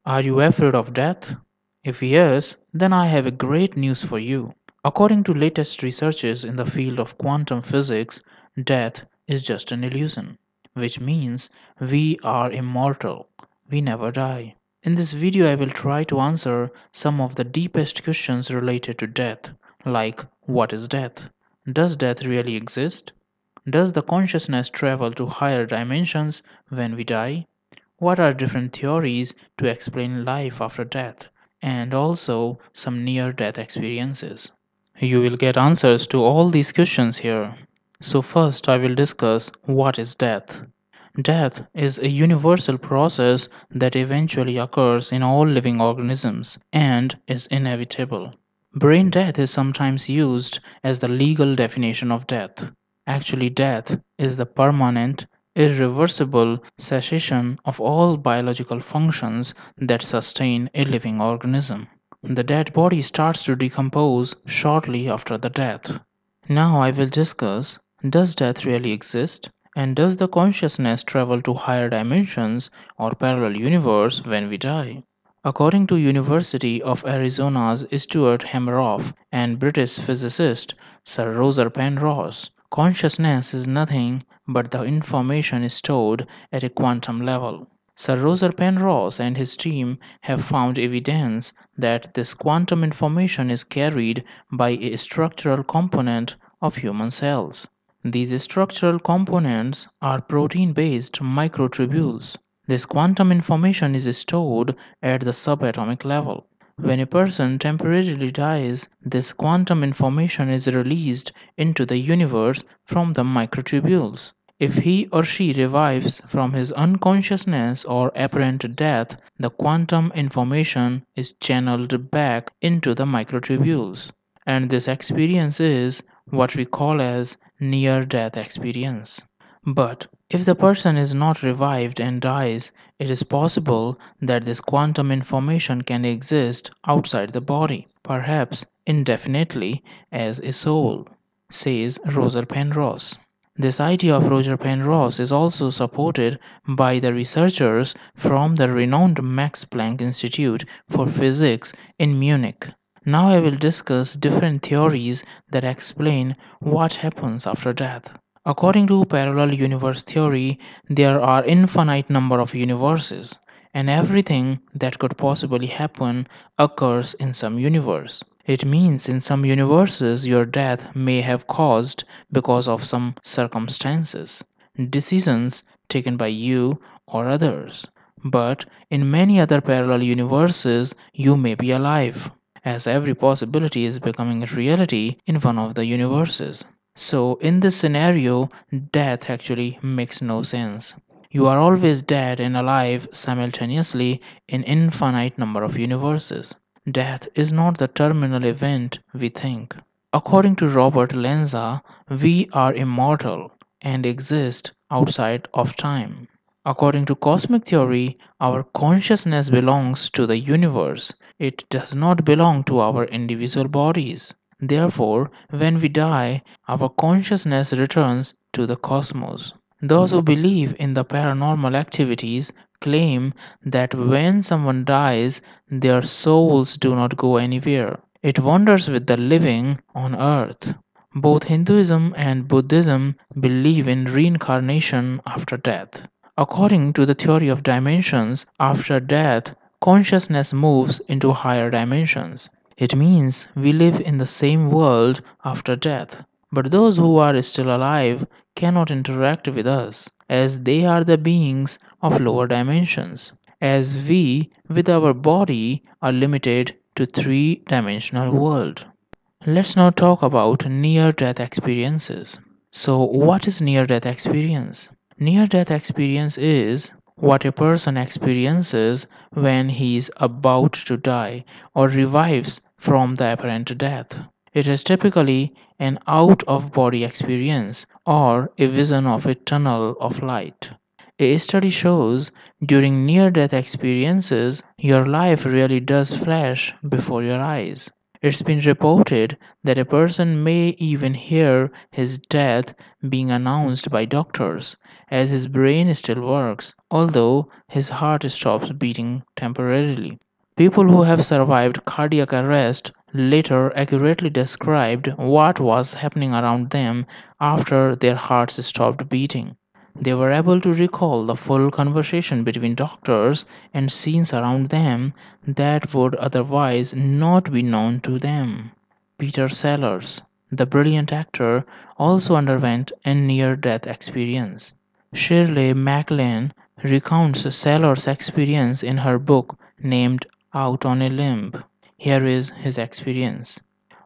Are you afraid of death? If yes, then I have a great news for you. According to latest researches in the field of quantum physics, death is just an illusion, which means we are immortal. We never die. In this video, I will try to answer some of the deepest questions related to death, like what is death? Does death really exist? Does the consciousness travel to higher dimensions when we die? What are different theories to explain life after death? And also some near death experiences. You will get answers to all these questions here. So, first, I will discuss what is death. Death is a universal process that eventually occurs in all living organisms and is inevitable. Brain death is sometimes used as the legal definition of death. Actually, death is the permanent, irreversible cessation of all biological functions that sustain a living organism. The dead body starts to decompose shortly after the death. Now I will discuss, does death really exist? And does the consciousness travel to higher dimensions or parallel universe when we die? According to University of Arizona's Stuart Hameroff and British physicist Sir Roger Penrose, consciousness is nothing but the information stored at a quantum level. Sir Roger Penrose and his team have found evidence that this quantum information is carried by a structural component of human cells. These structural components are protein-based microtubules. This quantum information is stored at the subatomic level. When a person temporarily dies, this quantum information is released into the universe from the microtubules. If he or she revives from his unconsciousness or apparent death, the quantum information is channeled back into the microtubules. And this experience is what we call as near-death experience. But if the person is not revived and dies, it is possible that this quantum information can exist outside the body, perhaps indefinitely as a soul, says Roger Penrose. This idea of Roger Penrose is also supported by the researchers from the renowned Max Planck Institute for Physics in Munich. Now I will discuss different theories that explain what happens after death. According to parallel universe theory, there are infinite number of universes, and everything that could possibly happen occurs in some universe. It means in some universes your death may have caused because of some circumstances, decisions taken by you or others. But in many other parallel universes, you may be alive, as every possibility is becoming a reality in one of the universes. So, in this scenario, death actually makes no sense. You are always dead and alive simultaneously in infinite number of universes. Death is not the terminal event we think. According to Robert Lenza, we are immortal and exist outside of time. According to cosmic theory, our consciousness belongs to the universe. It does not belong to our individual bodies. Therefore, when we die, our consciousness returns to the cosmos. Those who believe in the paranormal activities claim that when someone dies, their souls do not go anywhere. It wanders with the living on earth. Both Hinduism and Buddhism believe in reincarnation after death. According to the theory of dimensions, after death, consciousness moves into higher dimensions. It means we live in the same world after death. But those who are still alive cannot interact with us, as they are the beings of lower dimensions, as we, with our body, are limited to three-dimensional world. Let's now talk about near-death experiences. So, what is near-death experience? Near-death experience is what a person experiences when he is about to die or revives from the apparent death. It is typically an out-of-body experience or a vision of a tunnel of light. A study shows during near death experiences, your life really does flash before your eyes. It's been reported that a person may even hear his death being announced by doctors, as his brain still works, although his heart stops beating temporarily. People who have survived cardiac arrest later accurately described what was happening around them after their hearts stopped beating. They were able to recall the full conversation between doctors and scenes around them that would otherwise not be known to them. Peter Sellers, the brilliant actor, also underwent a near death experience. Shirley MacLaine recounts Sellers' experience in her book named Out on a Limb. Here is his experience.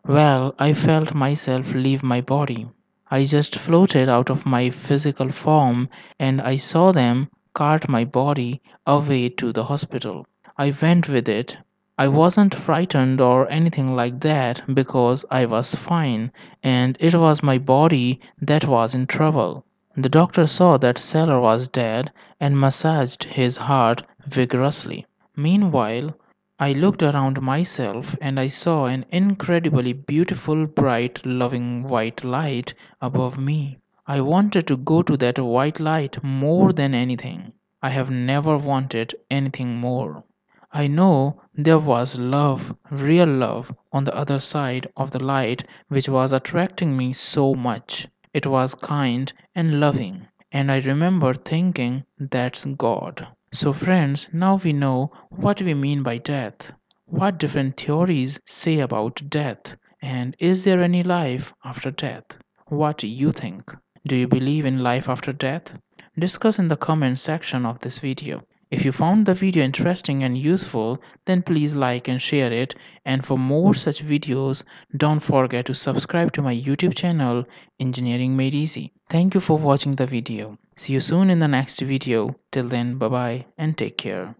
Well, I felt myself leave my body. I just floated out of my physical form and I saw them cart my body away to the hospital. I went with it. I wasn't frightened or anything like that because I was fine and it was my body that was in trouble. The doctor saw that Seller was dead and massaged his heart vigorously. Meanwhile, I looked around myself and I saw an incredibly beautiful, bright, loving white light above me. I wanted to go to that white light more than anything. I have never wanted anything more. I know there was love, real love, on the other side of the light which was attracting me so much. It was kind and loving, and I remember thinking, that's God. So, friends, now we know what we mean by death, what different theories say about death, and is there any life after death? What do you think? Do you believe in life after death? Discuss in the comment section of this video. If you found the video interesting and useful, then please like and share it. And for more such videos, don't forget to subscribe to my YouTube channel, Engineering Made Easy. Thank you for watching the video. See you soon in the next video. Till then, bye bye and take care.